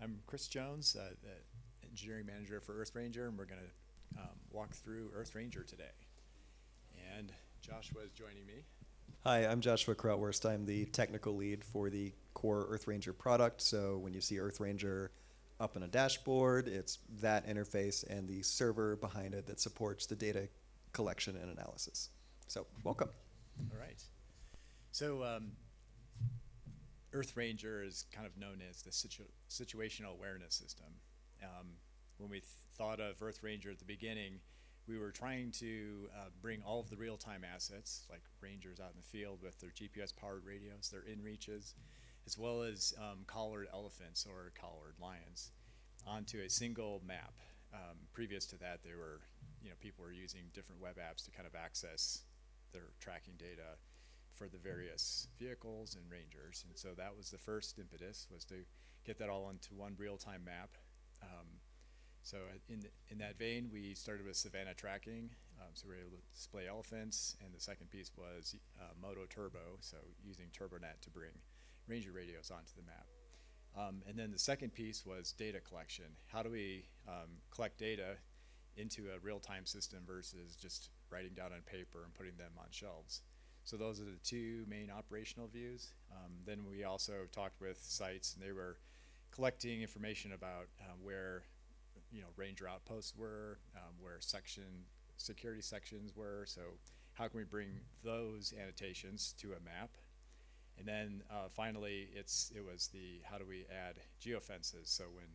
I'm Chris Jones, the engineering manager for EarthRanger, and we're going to walk through EarthRanger today. And Joshua is joining me. Hi, I'm Joshua Krautwurst. I'm the technical lead for the core EarthRanger product. So when you see EarthRanger up on a dashboard, it's that interface and the server behind it that supports the data collection and analysis. So welcome. All right. So EarthRanger is kind of known as the situational awareness system. When we thought of EarthRanger at the beginning, we were trying to bring all of the real-time assets, like rangers out in the field with their GPS-powered radios, their inReaches, as well as collared elephants or collared lions, onto a single map. Previous to that, people were using different web apps to kind of access their tracking data for the various vehicles and rangers. And so that was the first impetus, was to get that all into one real-time map. So in that vein, we started with Savannah tracking. So we were able to display elephants, and the second piece was Moto Turbo, so using TurboNet to bring ranger radios onto the map. And then the second piece was data collection. How do we collect data into a real-time system versus just writing down on paper and putting them on shelves? So those are the two main operational views. Then we also talked with sites, and they were collecting information about where ranger outposts were, where security sections were. So how can we bring those annotations to a map? And then finally, it was the how do we add geofences? So when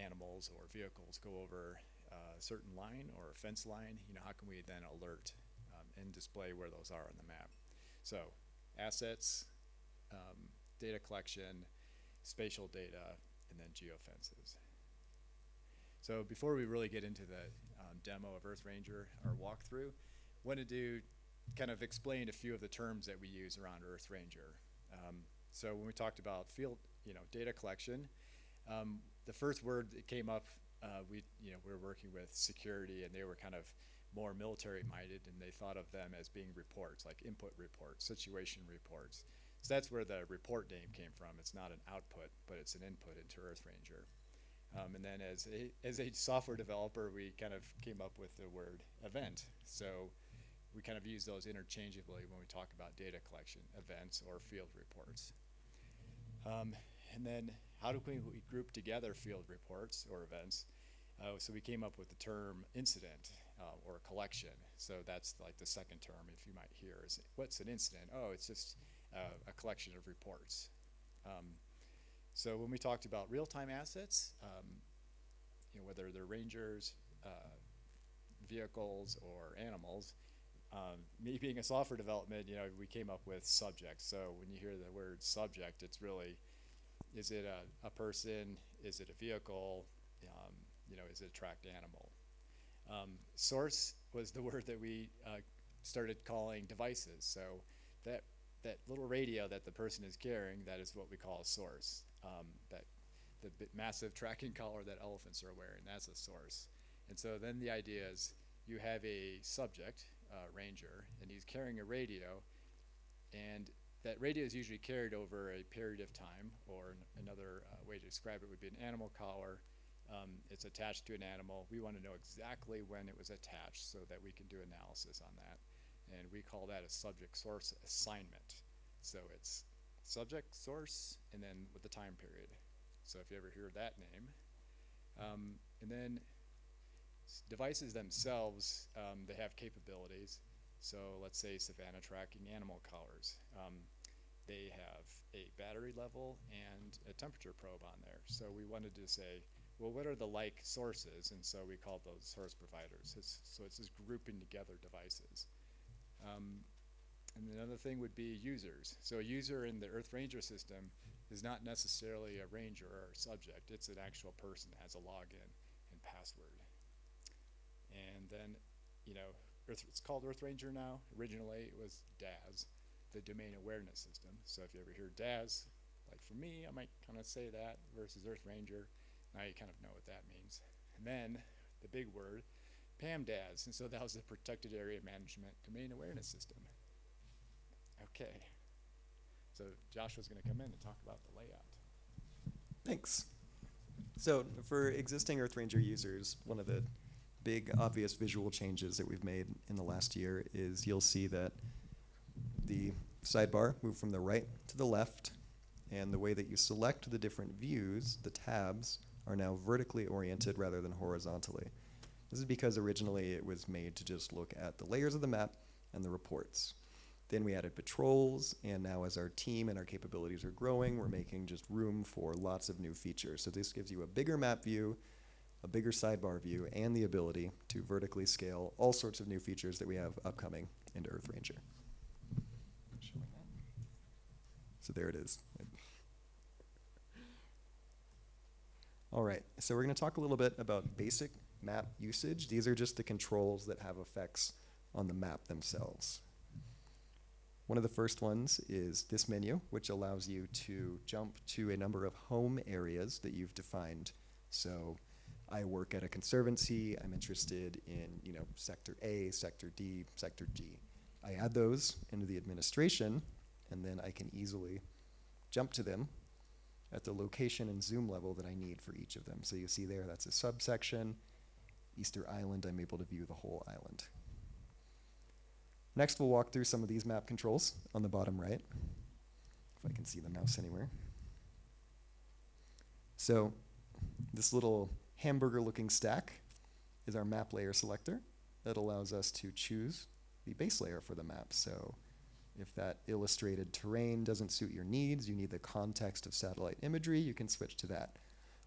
animals or vehicles go over a certain line or a fence line, how can we then alert and display where those are on the map? So assets, data collection, spatial data, and then geofences. So before we really get into the demo of EarthRanger, our walkthrough, wanted to kind of explain a few of the terms that we use around EarthRanger. So when we talked about field, data collection, the first word that came up, we were working with security, and they were kind of more military-minded, and they thought of them as being reports, like input reports, situation reports. So that's where the report name came from. It's not an output, but it's an input into EarthRanger. And then as a software developer, we kind of came up with the word event. So we kind of use those interchangeably when we talk about data collection, events or field reports. And then how do we group together field reports or events? So we came up with the term incident or collection. So that's like the second term, if you might hear, is what's an incident? Oh, it's just a collection of reports. So when we talked about real-time assets, whether they're rangers, vehicles, or animals, me being a software development, we came up with subjects. So when you hear the word subject, it's really, is it a person? Is it a vehicle? Is it a tracked animal? Source was the word that we started calling devices. So that little radio that the person is carrying, that is what we call a source. The massive tracking collar that elephants are wearing, that's a source. And so then the idea is you have a subject, ranger, and he's carrying a radio, and that radio is usually carried over a period of time, or another way to describe it would be an animal collar. It's attached to an animal. We want to know exactly when it was attached so that we can do analysis on that. And we call that a subject source assignment. So it's subject, source, and then with the time period. So if you ever hear that name. And then devices themselves, they have capabilities. So let's say Savannah tracking animal collars. They have a battery level and a temperature probe on there. So we wanted to say, well, what are the like sources? And so we called those source providers. So it's just grouping together devices. And another thing would be users. So a user in the EarthRanger system is not necessarily a ranger or a subject. It's an actual person that has a login and password. And then, it's called EarthRanger now. Originally, it was DAS, the Domain Awareness System. So if you ever hear DAS, like for me, I might kind of say that versus EarthRanger. Now you kind of know what that means. And then the big word, PAMDAS. And so that was the Protected Area Management Domain Awareness System. Okay. So Joshua's going to come in and talk about the layout. Thanks. So for existing EarthRanger users, one of the big obvious visual changes that we've made in the last year is you'll see that the sidebar moved from the right to the left, and the way that you select the different views, the tabs, are now vertically oriented rather than horizontally. This is because originally it was made to just look at the layers of the map and the reports. Then we added patrols, and now as our team and our capabilities are growing, we're making just room for lots of new features. So this gives you a bigger map view, a bigger sidebar view, and the ability to vertically scale all sorts of new features that we have upcoming into EarthRanger. So there it is. All right, so we're going to talk a little bit about basic map usage. These are just the controls that have effects on the map themselves. One of the first ones is this menu, which allows you to jump to a number of home areas that you've defined. So I work at a conservancy. I'm interested in, sector A, sector D, sector G. I add those into the administration, and then I can easily jump to them at the location and zoom level that I need for each of them. So you see there, that's a subsection. Easter Island, I'm able to view the whole island. Next, we'll walk through some of these map controls on the bottom right, if I can see the mouse anywhere. So this little hamburger-looking stack is our map layer selector that allows us to choose the base layer for the map. So if that illustrated terrain doesn't suit your needs, you need the context of satellite imagery, you can switch to that.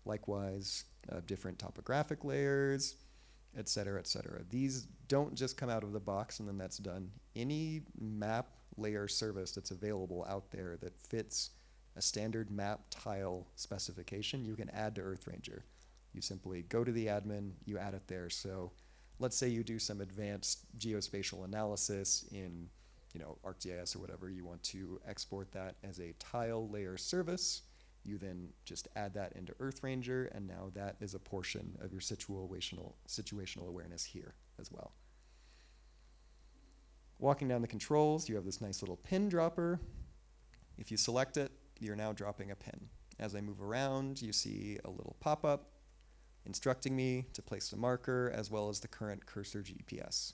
Likewise, different topographic layers, et cetera, et cetera. These don't just come out of the box and then that's done. Any map layer service that's available out there that fits a standard map tile specification, you can add to EarthRanger. You simply go to the admin, you add it there. So let's say you do some advanced geospatial analysis in ArcGIS or whatever, you want to export that as a tile layer service. You then just add that into EarthRanger, and now that is a portion of your situational awareness here as well. Walking down the controls, you have this nice little pin dropper. If you select it, you're now dropping a pin. As I move around, you see a little pop-up instructing me to place the marker as well as the current cursor GPS.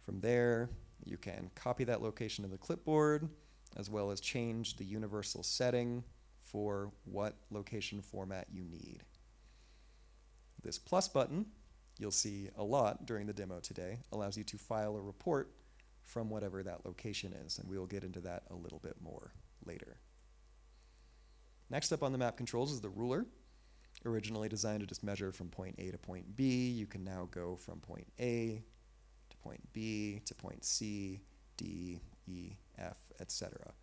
From there, you can copy that location to the clipboard, as well as change the universal setting for what location format you need. This plus button, you'll see a lot during the demo today, allows you to file a report from whatever that location is, and we will get into that a little bit more later. Next up on the map controls is the ruler. Originally designed to just measure from point A to point B, you can now go from point A to point B to point C, D, E, F, etc.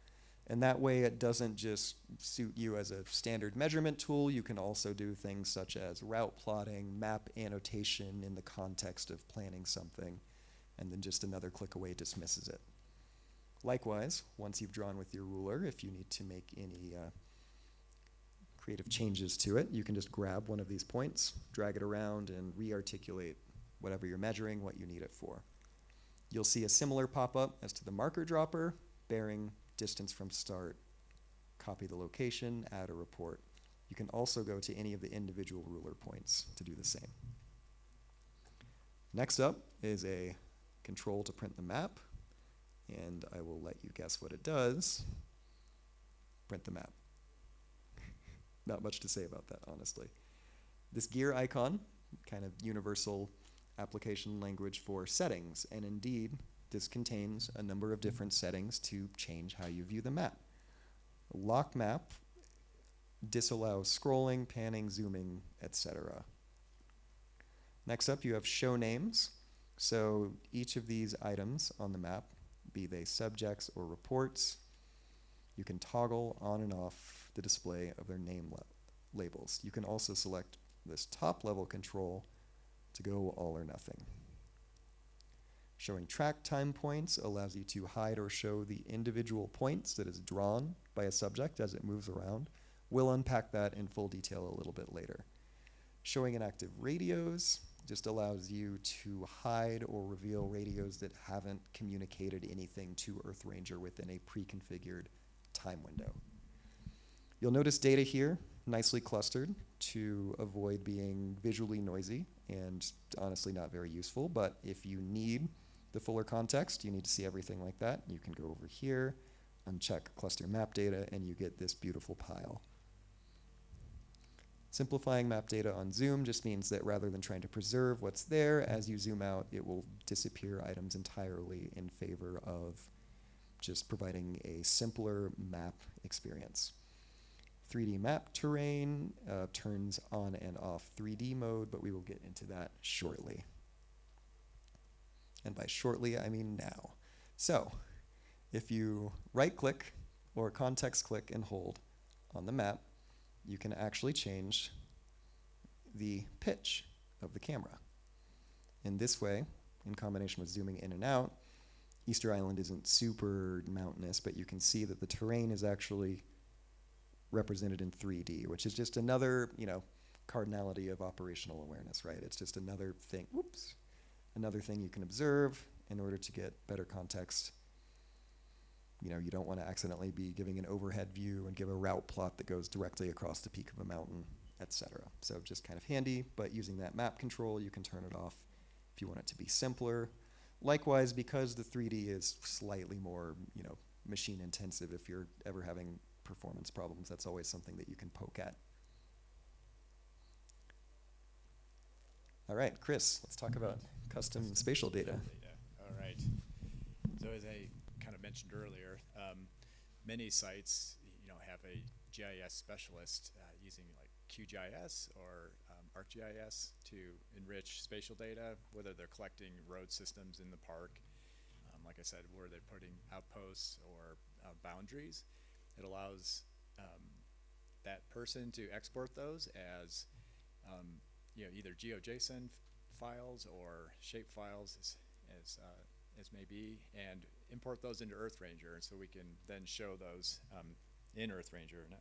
And that way it doesn't just suit you as a standard measurement tool, you can also do things such as route plotting, map annotation in the context of planning something, and then just another click away dismisses it. Likewise, once you've drawn with your ruler, if you need to make any creative changes to it, you can just grab one of these points, drag it around, and re-articulate whatever you're measuring, what you need it for. You'll see a similar pop-up as to the marker dropper, bearing distance from start, copy the location, add a report. You can also go to any of the individual ruler points to do the same. Next up is a control to print the map, and I will let you guess what it does. Print the map. Not much to say about that, honestly. This gear icon, kind of universal application language for settings, and indeed, this contains a number of different settings to change how you view the map. Lock map disallows scrolling, panning, zooming, etc. Next up, you have show names. So each of these items on the map, be they subjects or reports, you can toggle on and off the display of their name labels. You can also select this top level control to go all or nothing. Showing track time points allows you to hide or show the individual points that is drawn by a subject as it moves around. We'll unpack that in full detail a little bit later. Showing inactive radios just allows you to hide or reveal radios that haven't communicated anything to EarthRanger within a pre-configured time window. You'll notice data here nicely clustered to avoid being visually noisy and honestly not very useful. But if you need the fuller context, you need to see everything like that, you can go over here, uncheck cluster map data, and you get this beautiful pile. Simplifying map data on zoom just means that rather than trying to preserve what's there, as you zoom out, it will disappear items entirely in favor of just providing a simpler map experience. 3D map terrain turns on and off 3D mode, but we will get into that shortly. And by shortly, I mean now. So, if you right-click or context-click and hold on the map, you can actually change the pitch of the camera. In this way, in combination with zooming in and out, Easter Island isn't super mountainous, but you can see that the terrain is actually represented in 3D, which is just another, cardinality of operational awareness, right? It's just another thing, another thing you can observe in order to get better context. You don't want to accidentally be giving an overhead view and give a route plot that goes directly across the peak of a mountain, etc. So just kind of handy, but using that map control, you can turn it off if you want it to be simpler. Likewise, because the 3D is slightly more, machine intensive, if you're ever having performance problems, that's always something that you can poke at. All right, Chris, let's talk about custom spatial data. All right. So as I kind of mentioned earlier, many sites, have a GIS specialist using like QGIS or ArcGIS to enrich spatial data, whether they're collecting road systems in the park, like I said, where they're putting outposts or boundaries. It allows that person to export those as either GeoJSON files or shape files as may be, and import those into EarthRanger, and so we can then show those in EarthRanger. And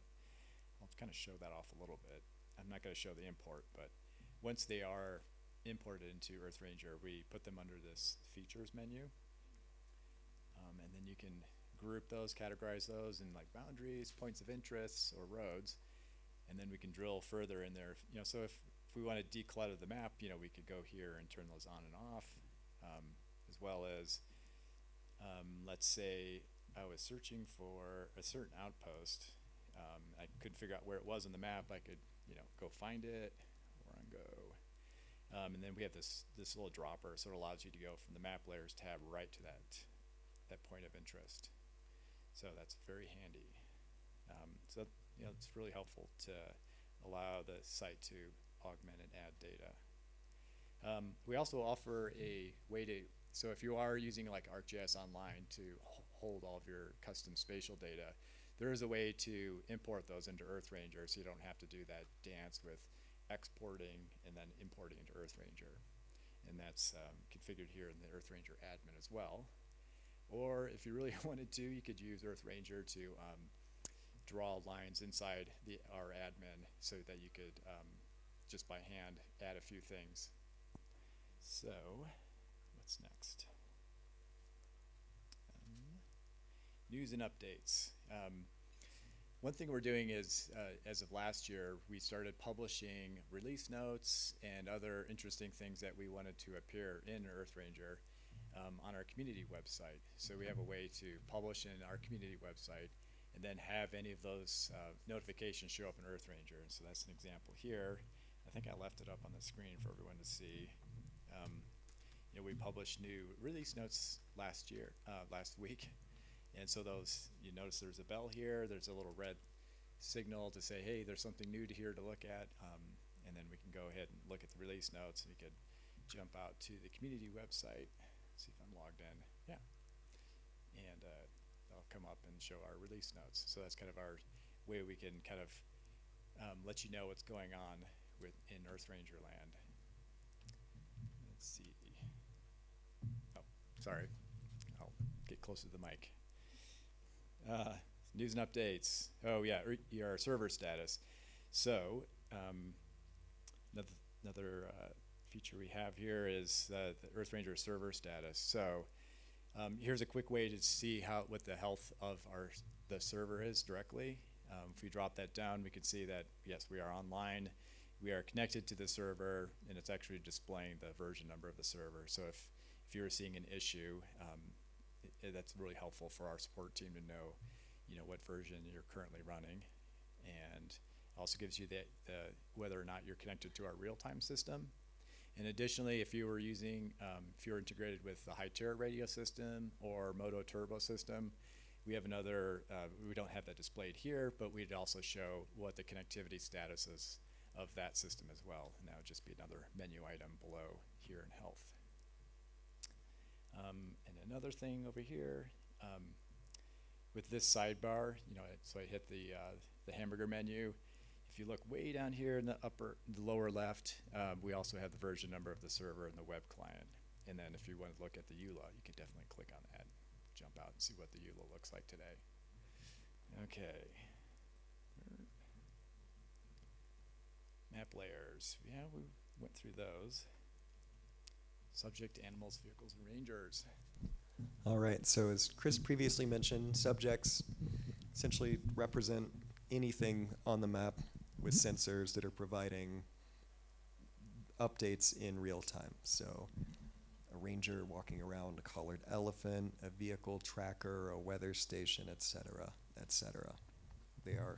I'll kind of show that off a little bit. I'm not going to show the import, but once they are imported into EarthRanger, we put them under this features menu, and then you can group those, categorize those in like boundaries, points of interest, or roads, and then we can drill further in there. So if we want to declutter the map, we could go here and turn those on and off, as well as let's say I was searching for a certain outpost. I couldn't figure out where it was on the map. I could go find it or go, and then we have this little dropper, so it allows you to go from the map layers tab right to that point of interest. So that's very handy. So it's really helpful to allow the site to augment and add data. We also offer a way to, so if you are using like ArcGIS Online to hold all of your custom spatial data, there is a way to import those into EarthRanger, so you don't have to do that dance with exporting and then importing into EarthRanger. And that's configured here in the EarthRanger admin as well. Or if you really wanted to, you could use EarthRanger to draw lines inside our admin so that you could just by hand add a few things. So what's next? News and updates. One thing we're doing is, as of last year, we started publishing release notes and other interesting things that we wanted to appear in EarthRanger on our community website. So we have a way to publish in our community website and then have any of those notifications show up in EarthRanger. And so that's an example here. I think I left it up on the screen for everyone to see. We published new release notes last week. And so those, you notice there's a bell here, there's a little red signal to say, hey, there's something new here to look at. And then we can go ahead and look at the release notes. We could jump out to the community website, see if I'm logged in. Yeah. And they'll come up and show our release notes. So that's kind of our way we can kind of let you know what's going on in EarthRanger land. Let's see. Oh, sorry. I'll get closer to the mic. News and updates. Oh yeah, our server status. So another feature we have here is the EarthRanger server status. So here's a quick way to see what the health of the server is directly. If we drop that down, we can see that, yes, we are online. We are connected to the server, and it's actually displaying the version number of the server. So if you're seeing an issue, that's really helpful for our support team to know, what version you're currently running. And also gives you the whether or not you're connected to our real-time system. And additionally, if you were integrated with the Hytera radio system or Moto Turbo system, we have another, we don't have that displayed here, but we'd also show what the connectivity status is of that system as well. And that would just be another menu item below here in health. And another thing over here, with this sidebar, so I hit the hamburger menu. If you look way down here in the lower left, we also have the version number of the server and the web client. And then if you want to look at the EULA, you can definitely click on that, jump out and see what the EULA looks like today. Okay. Map layers. Yeah, we went through those. Subject, animals, vehicles, and rangers. All right, so as Chris previously mentioned, subjects essentially represent anything on the map with sensors that are providing updates in real time. So a ranger walking around, a collared elephant, a vehicle tracker, a weather station, etc., etc. They are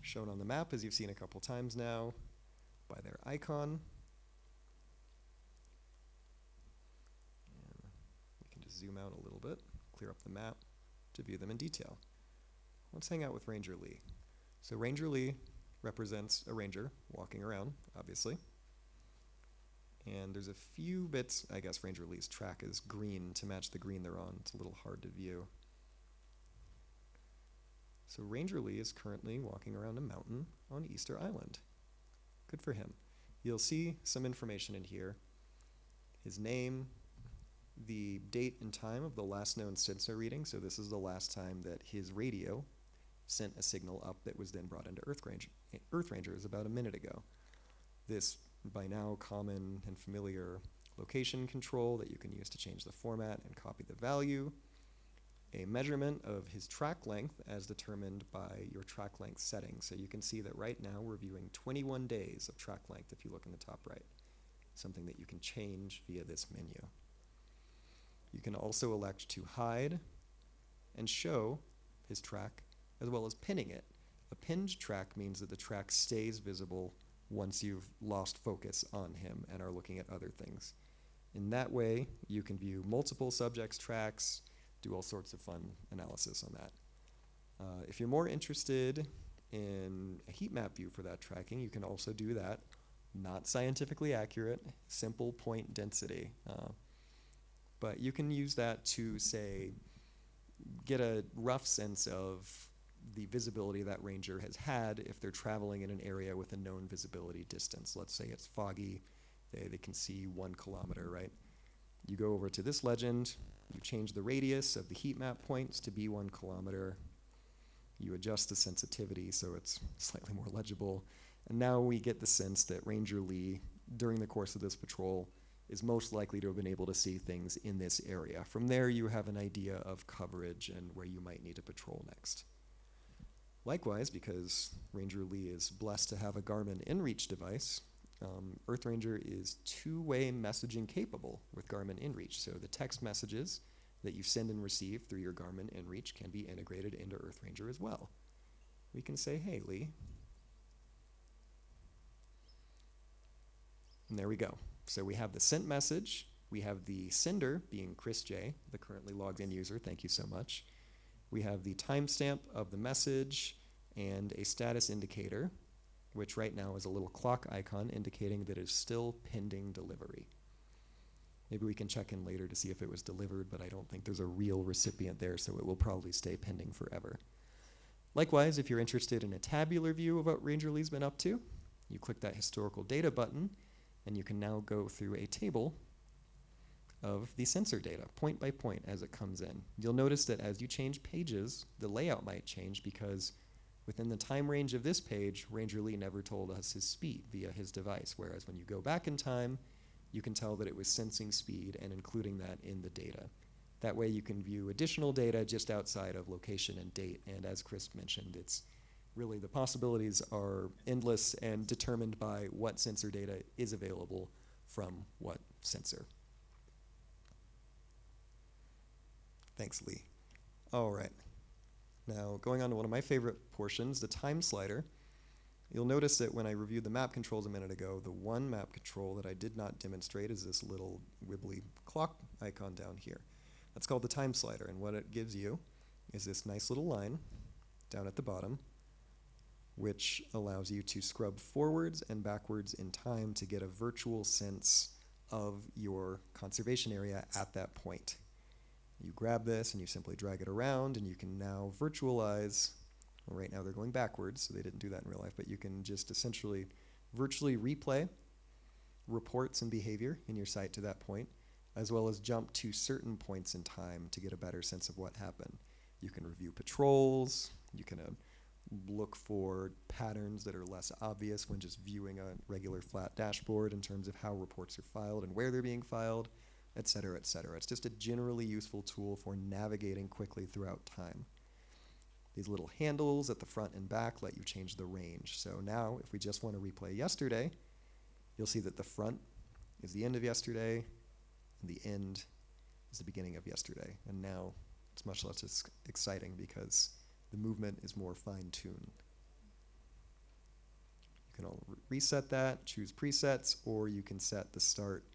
shown on the map, as you've seen a couple times now, by their icon. And we can just zoom out a little bit, clear up the map to view them in detail. Let's hang out with Ranger Lee. So Ranger Lee represents a ranger walking around, obviously. And there's a few bits, I guess Ranger Lee's track is green to match the green they're on. It's a little hard to view. So Ranger Lee is currently walking around a mountain on Easter Island. Good for him. You'll see some information in here. His name, the date and time of the last known sensor reading. So this is the last time that his radio sent a signal up that was then brought into EarthRanger. EarthRanger is about a minute ago. This, by now, common and familiar location control that you can use to change the format and copy the value. A measurement of his track length as determined by your track length settings. So you can see that right now we're viewing 21 days of track length if you look in the top right. Something that you can change via this menu. You can also elect to hide and show his track as well as pinning it. A pinned track means that the track stays visible once you've lost focus on him and are looking at other things. In that way, you can view multiple subjects' tracks, do all sorts of fun analysis on that. If you're more interested in a heat map view for that tracking, you can also do that. Not scientifically accurate, simple point density. But you can use that to, say, get a rough sense of the visibility that ranger has had if they're traveling in an area with a known visibility distance. Let's say it's foggy, they can see 1 kilometer, right? You go over to this legend, you change the radius of the heat map points to be 1 kilometer, you adjust the sensitivity so it's slightly more legible, and now we get the sense that Ranger Lee, during the course of this patrol, is most likely to have been able to see things in this area. From there, you have an idea of coverage and where you might need to patrol next. Likewise, because Ranger Lee is blessed to have a Garmin InReach device, EarthRanger is two-way messaging capable with Garmin InReach. So the text messages that you send and receive through your Garmin InReach can be integrated into EarthRanger as well. We can say, hey, Lee. And there we go. So we have the sent message. We have the sender being Chris J, the currently logged in user. Thank you so much. We have the timestamp of the message and a status indicator, which right now is a little clock icon indicating that it's still pending delivery. Maybe we can check in later to see if it was delivered, but I don't think there's a real recipient there, so it will probably stay pending forever. Likewise, if you're interested in a tabular view of what Ranger Lee's been up to, you click that historical data button, and you can now go through a table of the sensor data, point by point as it comes in. You'll notice that as you change pages, the layout might change because within the time range of this page, Ranger Lee never told us his speed via his device, whereas when you go back in time, you can tell that it was sensing speed and including that in the data. That way you can view additional data just outside of location and date, and as Chris mentioned, it's Really, the possibilities are endless and determined by what sensor data is available from what sensor. Thanks, Lee. All right. Now, going on to one of my favorite portions, the time slider. You'll notice that when I reviewed the map controls a minute ago, the one map control that I did not demonstrate is this little wibbly clock icon down here. That's called the time slider, and what it gives you is this nice little line down at the bottom, which allows you to scrub forwards and backwards in time to get a virtual sense of your conservation area at that point. You grab this and you simply drag it around, and you can now virtualize. Well, right now they're going backwards, so they didn't do that in real life, but you can just essentially virtually replay reports and behavior in your site to that point, as well as jump to certain points in time to get a better sense of what happened. You can review patrols, you can look for patterns that are less obvious when just viewing a regular flat dashboard in terms of how reports are filed and where they're being filed, et cetera, et cetera. It's just a generally useful tool for navigating quickly throughout time. These little handles at the front and back let you change the range. So now, if we just want to replay yesterday, you'll see that the front is the end of yesterday, and the end is the beginning of yesterday. And now it's much less exciting because the movement is more fine-tuned. You can all reset that, choose presets, or you can set the start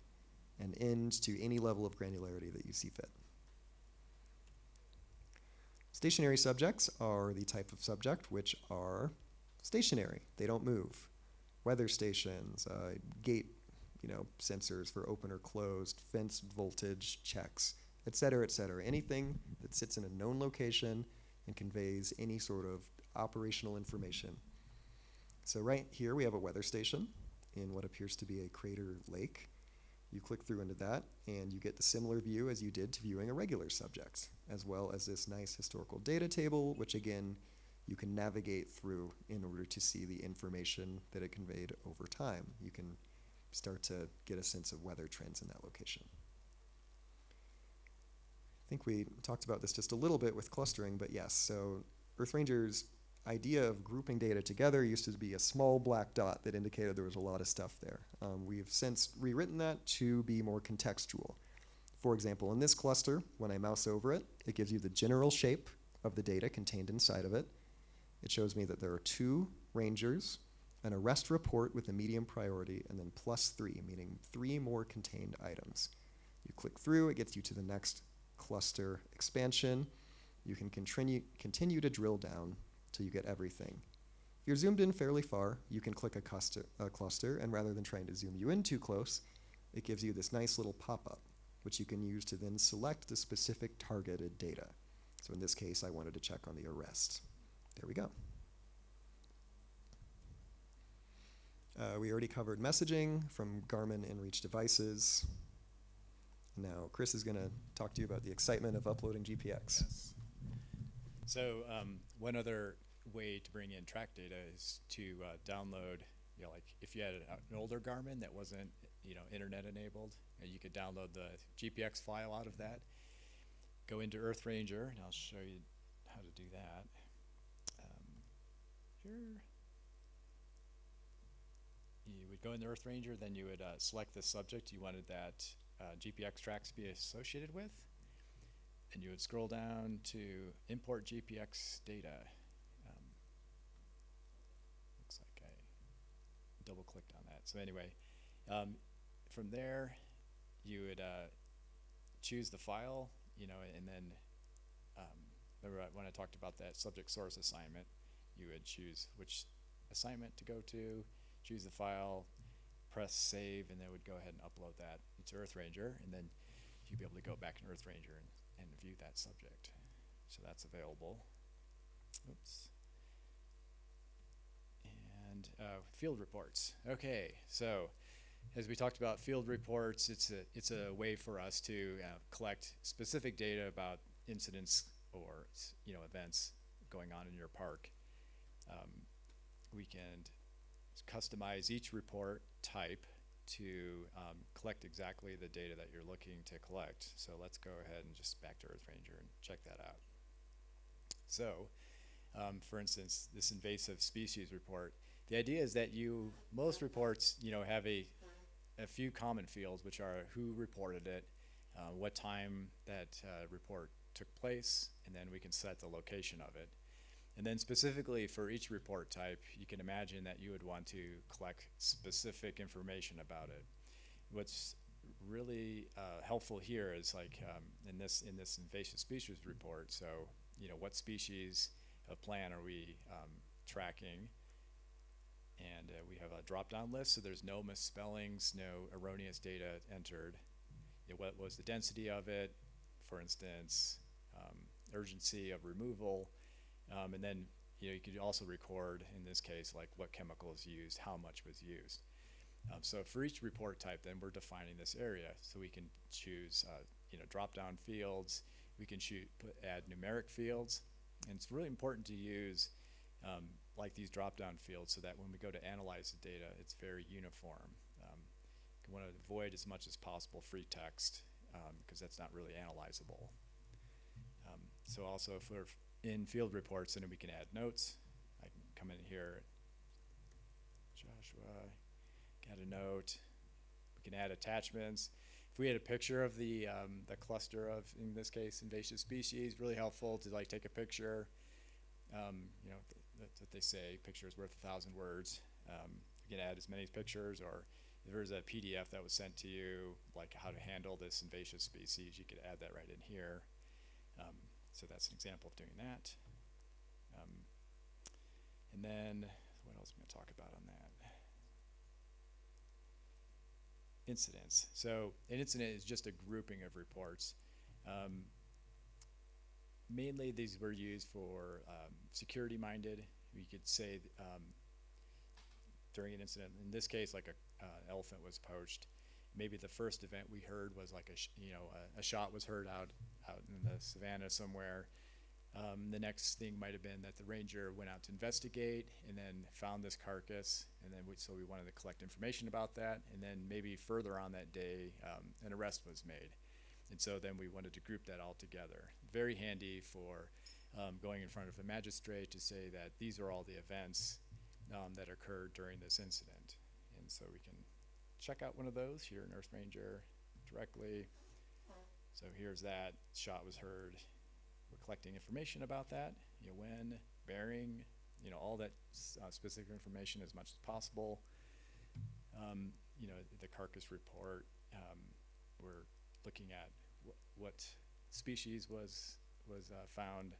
and end to any level of granularity that you see fit. Stationary subjects are the type of subject which are stationary. They don't move. Weather stations, gate sensors for open or closed, fence voltage checks, et cetera, et cetera. Anything that sits in a known location and conveys any sort of operational information. So right here we have a weather station in what appears to be a crater lake. You click through into that, and you get the similar view as you did to viewing a regular subject, as well as this nice historical data table, which again, you can navigate through in order to see the information that it conveyed over time. You can start to get a sense of weather trends in that location. I think we talked about this just a little bit with clustering, but yes, so EarthRanger's idea of grouping data together used to be a small black dot that indicated there was a lot of stuff there. We've since rewritten that to be more contextual. For example, in this cluster, when I mouse over it, it gives you the general shape of the data contained inside of it. It shows me that there are 2 rangers, an arrest report with a medium priority, and then +3, meaning 3 more contained items. You click through, it gets you to the next cluster expansion. You can continue to drill down till you get everything. If you're zoomed in fairly far, you can click a cluster, and rather than trying to zoom you in too close, it gives you this nice little pop-up, which you can use to then select the specific targeted data. So in this case, I wanted to check on the arrest. There we go. We already covered messaging from Garmin inReach devices. Now, Chris is going to talk to you about the excitement of uploading GPX. Yes. So one other way to bring in track data is to download, like if you had an older Garmin that wasn't, internet enabled, you could download the GPX file out of that, go into EarthRanger, and I'll show you how to do that. Here. You would go into EarthRanger, then you would select the subject you wanted that GPX tracks to be associated with, and you would scroll down to import GPX data. Looks like I double clicked on that. So anyway, from there you would choose the file, and then remember when I talked about that subject source assignment, you would choose which assignment to go to, choose the file, press save, and then would go ahead and upload that into EarthRanger, and then you'd be able to go back in EarthRanger and view that subject. So that's available. Oops. And field reports. Okay, so as we talked about field reports, it's a way for us to collect specific data about incidents or events going on in your park. We can customize each report type to collect exactly the data that you're looking to collect. So let's go ahead and just back to EarthRanger and check that out. So For instance, this invasive species report. The idea is that most reports, have a few common fields, which are who reported it, what time that report took place, and then we can set the location of it. And then specifically for each report type, you can imagine that you would want to collect specific information about it. What's really helpful here is like in this invasive species report. So what species of plant are we tracking? And we have a drop-down list, so there's no misspellings, no erroneous data entered. What was the density of it, for instance, urgency of removal, and then you could also record, in this case, like what chemicals used, how much was used. So for each report type, then we're defining this area. So we can choose, drop-down fields. We can add numeric fields, and it's really important to use like these drop-down fields so that when we go to analyze the data, it's very uniform. You want to avoid as much as possible free text because that's not really analyzable. So also if we're in field reports, then we can add notes. I can come in here, Joshua, add a note. We can add attachments. If we had a picture of the cluster of, in this case, invasive species, really helpful to like take a picture. That's what they say, picture is worth 1,000 words. You can add as many pictures, or if there's a PDF that was sent to you, like how to handle this invasive species, you could add that right in here. So that's an example of doing that. And then, what else am I going to talk about on that? Incidents. So an incident is just a grouping of reports. Mainly these were used for security-minded. We could say during an incident, in this case, like an elephant was poached. Maybe the first event we heard was like a shot was heard out in the savannah somewhere. The next thing might have been that the ranger went out to investigate and then found this carcass, and then so we wanted to collect information about that, and then maybe further on that day an arrest was made, and so then we wanted to group that all together. Very handy for going in front of a magistrate to say that these are all the events that occurred during this incident, and so we can check out one of those here in EarthRanger directly. So here's that shot was heard. We're collecting information about that, when, bearing, all that specific information as much as possible. The carcass report, we're looking at what species was found,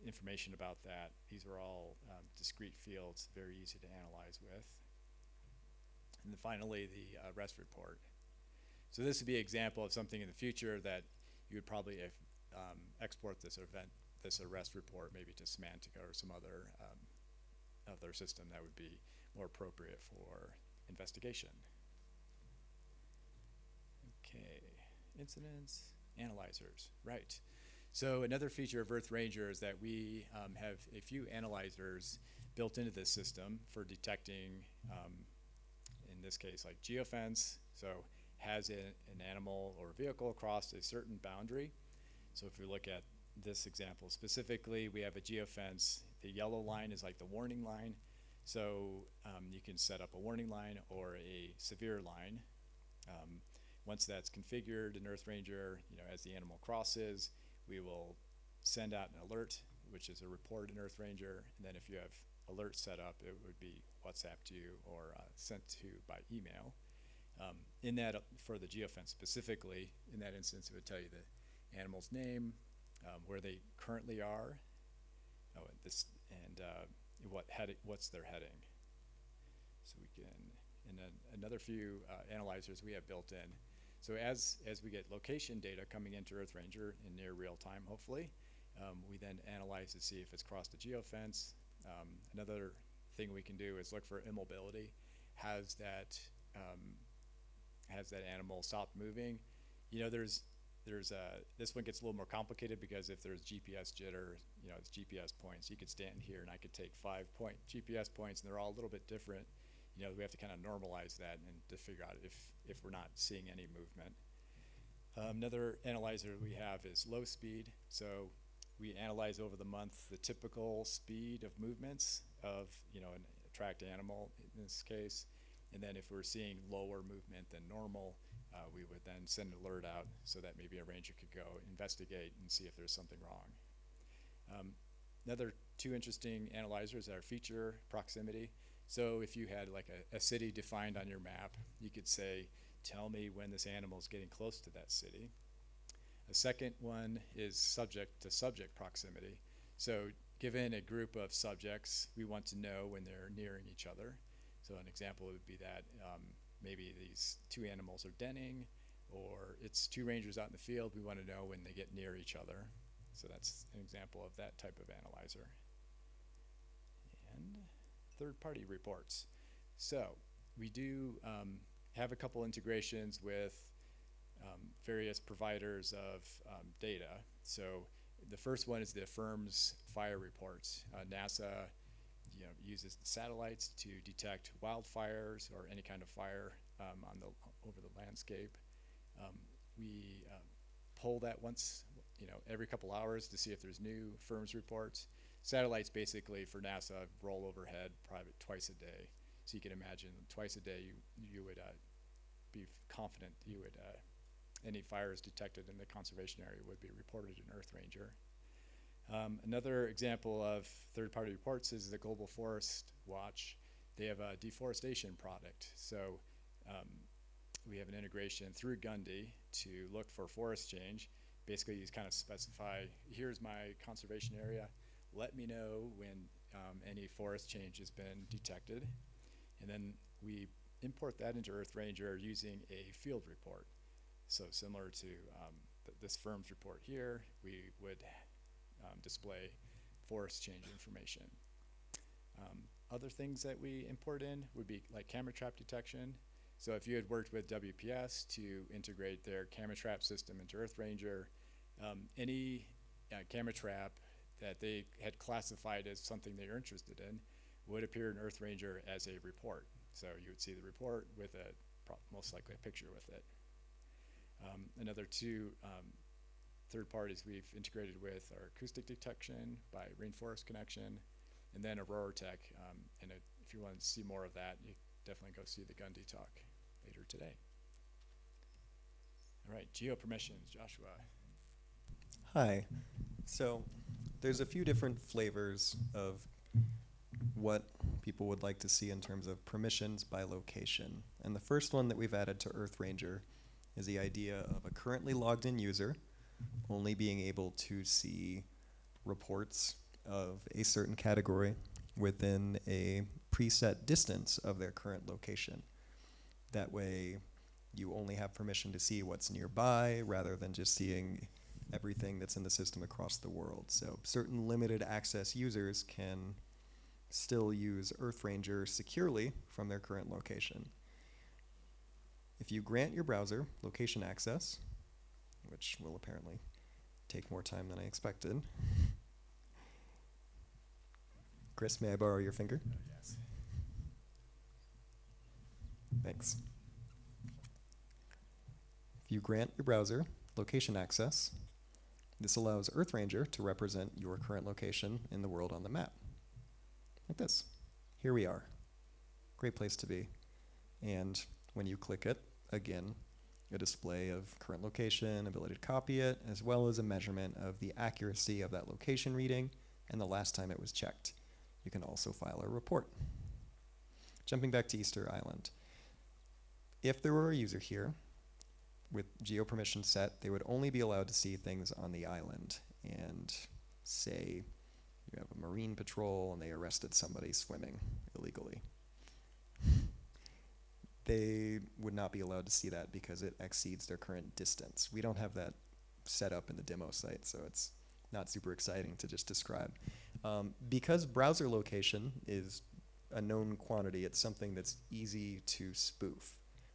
information about that. These are all discrete fields, very easy to analyze with. And then finally, the arrest report. So this would be an example of something in the future that you would probably export this arrest report maybe to Semantica or some other system that would be more appropriate for investigation. Okay, incidents, analyzers, right. So another feature of EarthRanger is that we have a few analyzers built into this system for detecting, in this case, like geofence. So has an animal or vehicle crossed a certain boundary. So if we look at this example specifically, we have a geofence. The yellow line is like the warning line. So you can set up a warning line or a severe line. Once that's configured in EarthRanger, as the animal crosses, we will send out an alert, which is a report in EarthRanger. And then if you have alerts set up, it would be WhatsApp to you or sent to you by email. In that, for the geofence specifically, in that instance, it would tell you the animal's name, where they currently are, what's their heading. So we can, and then another few analyzers we have built in. So as we get location data coming into EarthRanger in near real time, hopefully, we then analyze to see if it's crossed the geofence. Another thing we can do is look for immobility. Has that animal stopped moving? This one gets a little more complicated because if there's GPS jitter, it's GPS points. You could stand here and I could take 5-point GPS points, and they're all a little bit different. We have to kind of normalize that and to figure out if we're not seeing any movement. Another analyzer we have is low speed. So we analyze over the month the typical speed of movements of, an tracked animal in this case. And then if we're seeing lower movement than normal, we would then send an alert out so that maybe a ranger could go investigate and see if there's something wrong. Another two interesting analyzers are feature proximity. So if you had like a city defined on your map, you could say, tell me when this animal is getting close to that city. A second one is subject to subject proximity. So given a group of subjects, we want to know when they're nearing each other. So an example would be that maybe these two animals are denning, or it's two rangers out in the field. We want to know when they get near each other. So that's an example of that type of analyzer. And third-party reports. So we do have a couple integrations with various providers of data. So the first one is the firm's fire reports. NASA uses satellites to detect wildfires or any kind of fire over the landscape. We pull that once, every couple hours to see if there's new firms reports. Satellites basically for NASA roll overhead probably twice a day. So you can imagine twice a day you would be confident you would any fires detected in the conservation area would be reported in EarthRanger. Another example of third-party reports is the Global Forest Watch. They have a deforestation product. So we have an integration through Gundy to look for forest change. Basically, you kind of specify, here's my conservation area. Let me know when any forest change has been detected. And then we import that into EarthRanger using a field report. So similar to this firm's report here, we would display forest change information. Other things that we import in would be like camera trap detection. So if you had worked with WPS to integrate their camera trap system into EarthRanger, any camera trap that they had classified as something they are interested in would appear in EarthRanger as a report. So you would see the report with most likely a picture with it. Another two third parties we've integrated with are acoustic detection by Rainforest Connection, and then Aurora Tech. And if you want to see more of that, you definitely go see the Gundy talk later today. All right, geo permissions, Joshua. Hi. So there's a few different flavors of what people would like to see in terms of permissions by location. And the first one that we've added to EarthRanger is the idea of a currently logged in user only being able to see reports of a certain category within a preset distance of their current location. That way you only have permission to see what's nearby rather than just seeing everything that's in the system across the world. So certain limited access users can still use EarthRanger securely from their current location. If you grant your browser location access, which will apparently take more time than I expected. Chris, may I borrow your finger? Yes. Thanks. If you grant your browser location access, this allows EarthRanger to represent your current location in the world on the map. Like this. Here we are. Great place to be. And when you click it, again, a display of current location, ability to copy it, as well as a measurement of the accuracy of that location reading and the last time it was checked. You can also file a report. Jumping back to Easter Island. If there were a user here with geo permission set, they would only be allowed to see things on the island. And say you have a marine patrol and they arrested somebody swimming illegally. They would not be allowed to see that because it exceeds their current distance. We don't have that set up in the demo site, so it's not super exciting to just describe. Because browser location is a known quantity, it's something that's easy to spoof.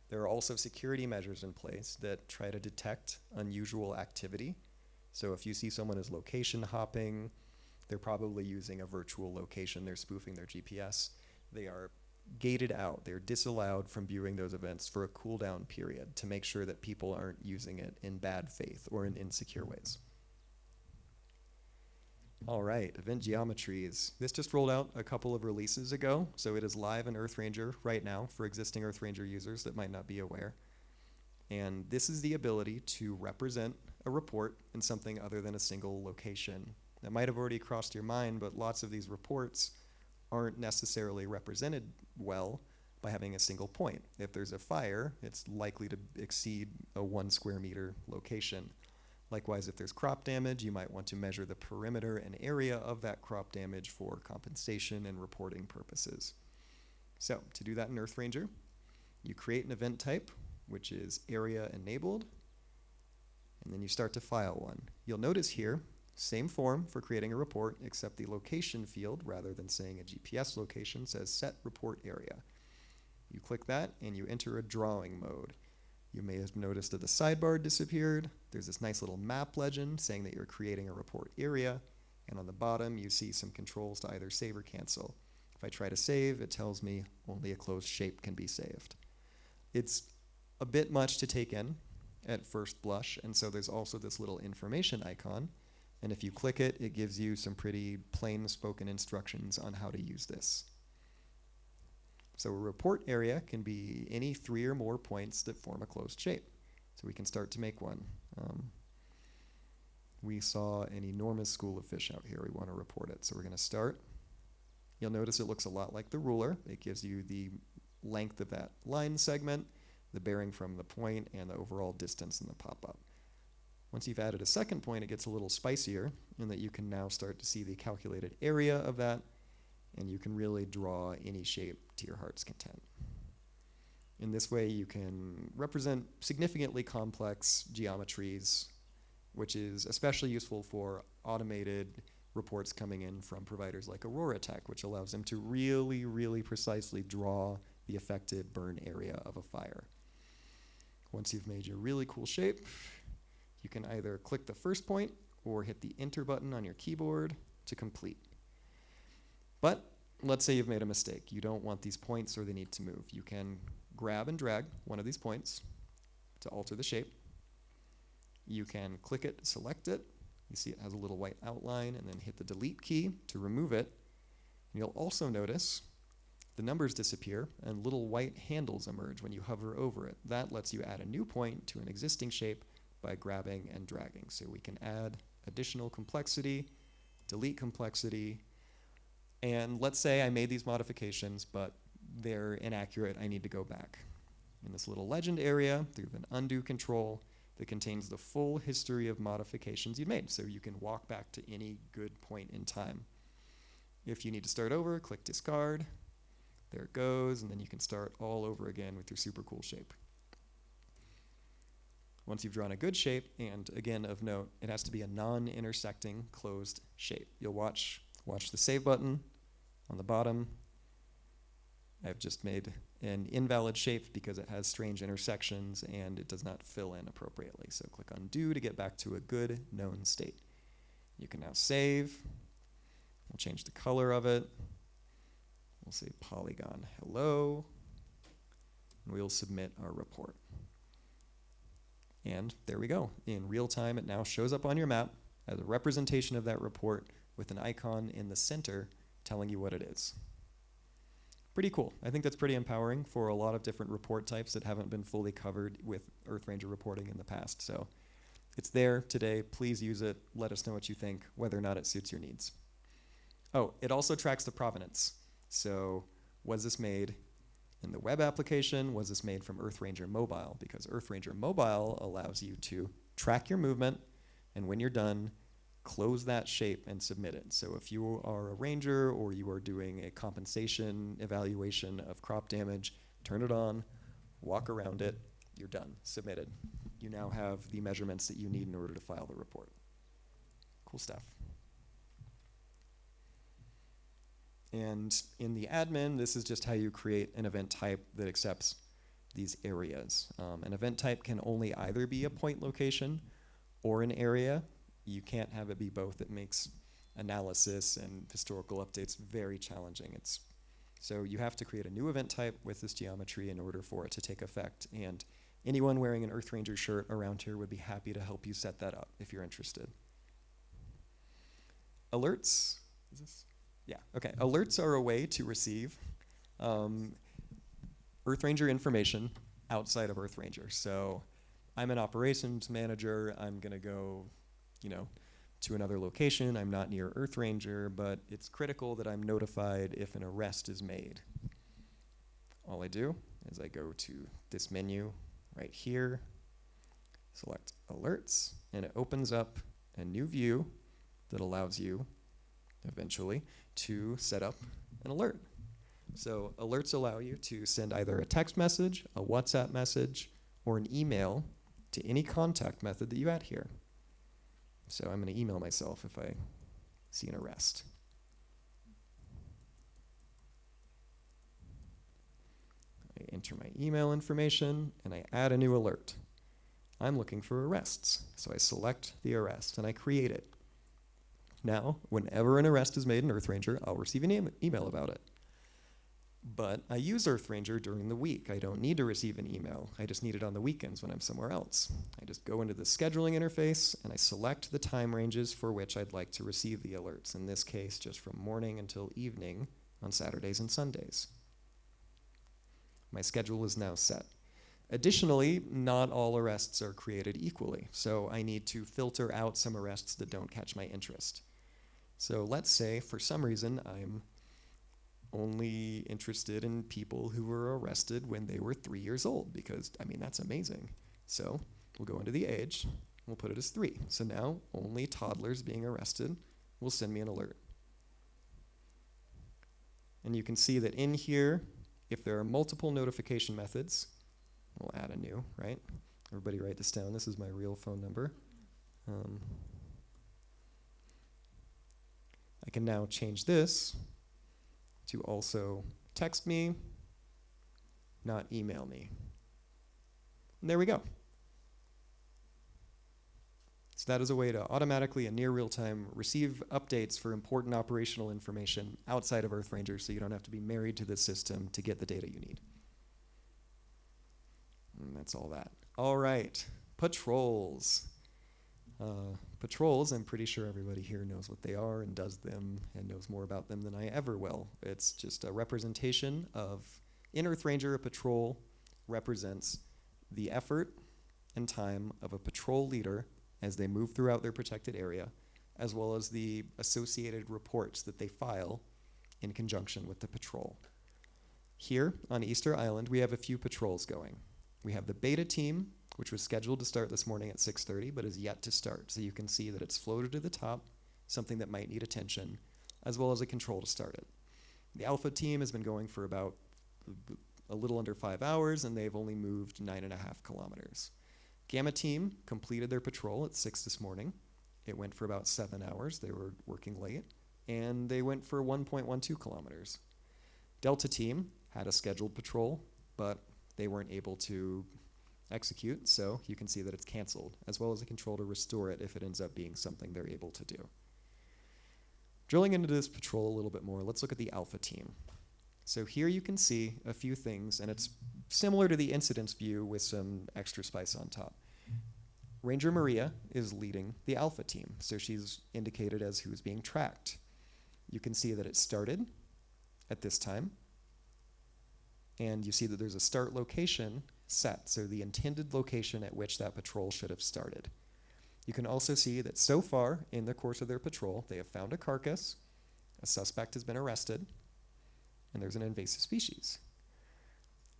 There are also security measures in place that try to detect unusual activity. So if you see someone is location hopping, they're probably using a virtual location, they're spoofing their GPS. They are gated out, they're disallowed from viewing those events for a cooldown period to make sure that people aren't using it in bad faith or in insecure ways. All right, event geometries. This just rolled out a couple of releases ago, so it is live in EarthRanger right now for existing EarthRanger users that might not be aware. And this is the ability to represent a report in something other than a single location. That might have already crossed your mind, but lots of these reports aren't necessarily represented well by having a single point. If there's a fire, it's likely to exceed a 1 square meter location. Likewise, if there's crop damage, you might want to measure the perimeter and area of that crop damage for compensation and reporting purposes. So to do that in EarthRanger, you create an event type, which is area enabled, and then you start to file one. You'll notice here, same form for creating a report, except the location field, rather than saying a GPS location, says set report area. You click that and you enter a drawing mode. You may have noticed that the sidebar disappeared. There's this nice little map legend saying that you're creating a report area, and on the bottom you see some controls to either save or cancel. If I try to save, it tells me only a closed shape can be saved. It's a bit much to take in at first blush, and so there's also this little information icon, and if you click it, it gives you some pretty plain spoken instructions on how to use this. So a report area can be any 3 or more points that form a closed shape. So we can start to make one. We saw an enormous school of fish out here. We want to report it. So we're going to start. You'll notice it looks a lot like the ruler. It gives you the length of that line segment, the bearing from the point, and the overall distance in the pop-up. Once you've added a second point, it gets a little spicier in that you can now start to see the calculated area of that, and you can really draw any shape to your heart's content. In this way, you can represent significantly complex geometries, which is especially useful for automated reports coming in from providers like Aurora Tech, which allows them to really, really precisely draw the affected burn area of a fire. Once you've made your really cool shape, you can either click the first point or hit the Enter button on your keyboard to complete. But let's say you've made a mistake. You don't want these points or they need to move. You can grab and drag one of these points to alter the shape. You can click it, select it. You see it has a little white outline, and then hit the delete key to remove it. And you'll also notice the numbers disappear and little white handles emerge when you hover over it. That lets you add a new point to an existing shape by grabbing and dragging. So we can add additional complexity, delete complexity, and let's say I made these modifications, but they're inaccurate. I need to go back. In this little legend area, there's an undo control that contains the full history of modifications you made, so you can walk back to any good point in time. If you need to start over, click discard. There it goes, and then you can start all over again with your super cool shape. Once you've drawn a good shape, and again of note, it has to be a non-intersecting closed shape. You'll watch the save button on the bottom. I've just made an invalid shape because it has strange intersections and it does not fill in appropriately. So click undo to get back to a good known state. You can now save. We'll change the color of it. We'll say polygon hello, and we'll submit our report. And there we go. In real time, it now shows up on your map as a representation of that report with an icon in the center telling you what it is. Pretty cool. I think that's pretty empowering for a lot of different report types that haven't been fully covered with EarthRanger reporting in the past. So it's there today. Please use it. Let us know what you think, whether or not it suits your needs. Oh, it also tracks the provenance. So was this made in the web application? Was this made from EarthRanger Mobile? Because EarthRanger Mobile allows you to track your movement, and when you're done, close that shape and submit it. So if you are a ranger or you are doing a compensation evaluation of crop damage, turn it on, walk around it, you're done, submitted. You now have the measurements that you need in order to file the report. Cool stuff. And in the admin, this is just how you create an event type that accepts these areas. An event type can only either be a point location or an area. You can't have it be both. It makes analysis and historical updates very challenging. So you have to create a new event type with this geometry in order for it to take effect. And anyone wearing an EarthRanger shirt around here would be happy to help you set that up if you're interested. alerts, is this? Yeah, okay. Alerts are a way to receive EarthRanger information outside of EarthRanger. So I'm an operations manager. I'm going to go, to another location. I'm not near EarthRanger, but it's critical that I'm notified if an arrest is made. All I do is I go to this menu right here, select alerts, and it opens up a new view that allows you eventually to set up an alert. So alerts allow you to send either a text message, a WhatsApp message, or an email to any contact method that you add here. So I'm going to email myself if I see an arrest. I enter my email information and I add a new alert. I'm looking for arrests, so I select the arrest and I create it. Now, whenever an arrest is made in EarthRanger, I'll receive an email about it. But I use EarthRanger during the week. I don't need to receive an email. I just need it on the weekends when I'm somewhere else. I just go into the scheduling interface and I select the time ranges for which I'd like to receive the alerts. In this case, just from morning until evening on Saturdays and Sundays. My schedule is now set. Additionally, not all arrests are created equally, so I need to filter out some arrests that don't catch my interest. So let's say, for some reason, I'm only interested in people who were arrested when they were 3 years old, because, that's amazing. So we'll go into the age, we'll put it as 3. So now only toddlers being arrested will send me an alert. And you can see that in here, if there are multiple notification methods, we'll add a new, right? Everybody write this down. This is my real phone number. I can now change this to also text me, not email me. And there we go. So that is a way to automatically and near real time receive updates for important operational information outside of EarthRanger, so you don't have to be married to the system to get the data you need. And that's all that. All right, patrols. Patrols, I'm pretty sure everybody here knows what they are and does them and knows more about them than I ever will. It's just a representation of, in EarthRanger, a patrol represents the effort and time of a patrol leader as they move throughout their protected area, as well as the associated reports that they file in conjunction with the patrol. Here on Easter Island, we have a few patrols going. We have the beta team, which was scheduled to start this morning at 6:30, but is yet to start. So you can see that it's floated to the top, something that might need attention, as well as a control to start it. The alpha team has been going for about a little under 5 hours, and they've only moved 9.5 kilometers. Gamma team completed their patrol at 6 this morning. It went for about 7 hours. They were working late, and they went for 1.12 kilometers. Delta team had a scheduled patrol, but they weren't able to execute, so you can see that it's canceled, as well as a control to restore it if it ends up being something they're able to do. Drilling into this patrol a little bit more, let's look at the alpha team. So here you can see a few things, and it's similar to the incidents view with some extra spice on top. Ranger Maria is leading the alpha team, so she's indicated as who's being tracked. You can see that it started at this time, and you see that there's a start location set, so the intended location at which that patrol should have started. You can also see that so far in the course of their patrol, they have found a carcass, a suspect has been arrested, and there's an invasive species.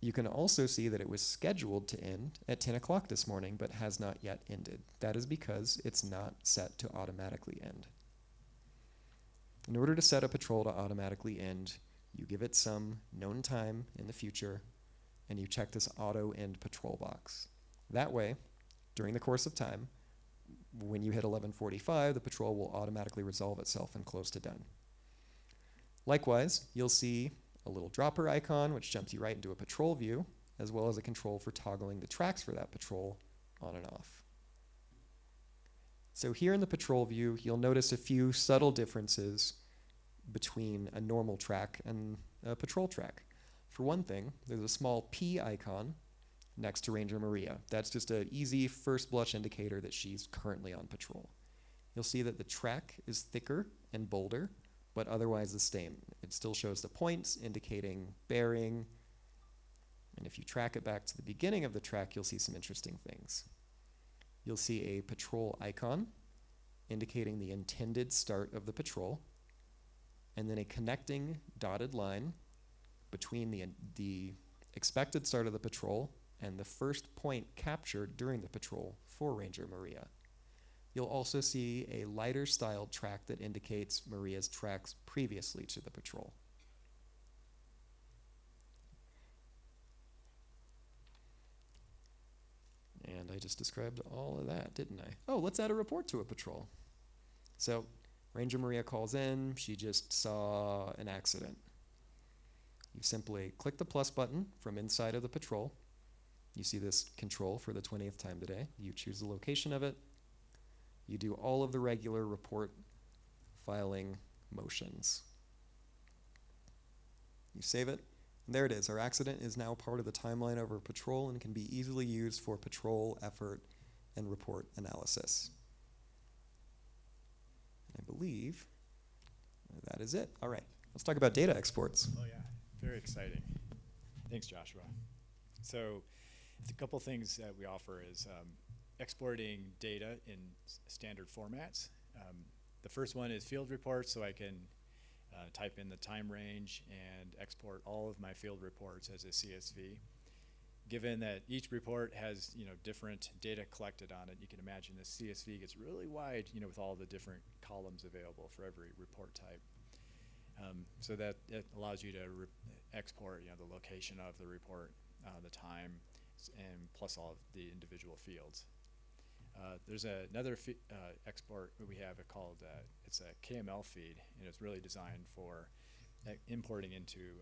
You can also see that it was scheduled to end at 10 o'clock this morning, but has not yet ended. That is because it's not set to automatically end. In order to set a patrol to automatically end, you give it some known time in the future, and you check this auto end patrol box. That way, during the course of time, when you hit 11:45, the patrol will automatically resolve itself and close to done. Likewise, you'll see a little dropper icon, which jumps you right into a patrol view, as well as a control for toggling the tracks for that patrol on and off. So here in the patrol view, you'll notice a few subtle differences between a normal track and a patrol track. For one thing, there's a small P icon next to Ranger Maria. That's just an easy first blush indicator that she's currently on patrol. You'll see that the track is thicker and bolder, but otherwise the same. It still shows the points indicating bearing. And if you track it back to the beginning of the track, you'll see some interesting things. You'll see a patrol icon indicating the intended start of the patrol, and then a connecting dotted line between the expected start of the patrol and the first point captured during the patrol for Ranger Maria. You'll also see a lighter styled track that indicates Maria's tracks previously to the patrol. And I just described all of that, didn't I? Oh, let's add a report to a patrol. So Ranger Maria calls in, she just saw an accident. You simply click the plus button from inside of the patrol. You see this control for the 20th time today. You choose the location of it. You do all of the regular report filing motions. You save it, and there it is. Our accident is now part of the timeline of our patrol and can be easily used for patrol effort and report analysis. I believe that is it. All right, let's talk about data exports. Oh yeah, very exciting. Thanks, Joshua. So a couple things that we offer is exporting data in standard formats. The first one is field reports, so I can type in the time range and export all of my field reports as a CSV. Given that each report has different data collected on it, you can imagine the CSV gets really wide, with all the different columns available for every report type. So that it allows you to export the location of the report, the time, and plus all of the individual fields. There's another export that we have called, it's a KML feed, and it's really designed for importing into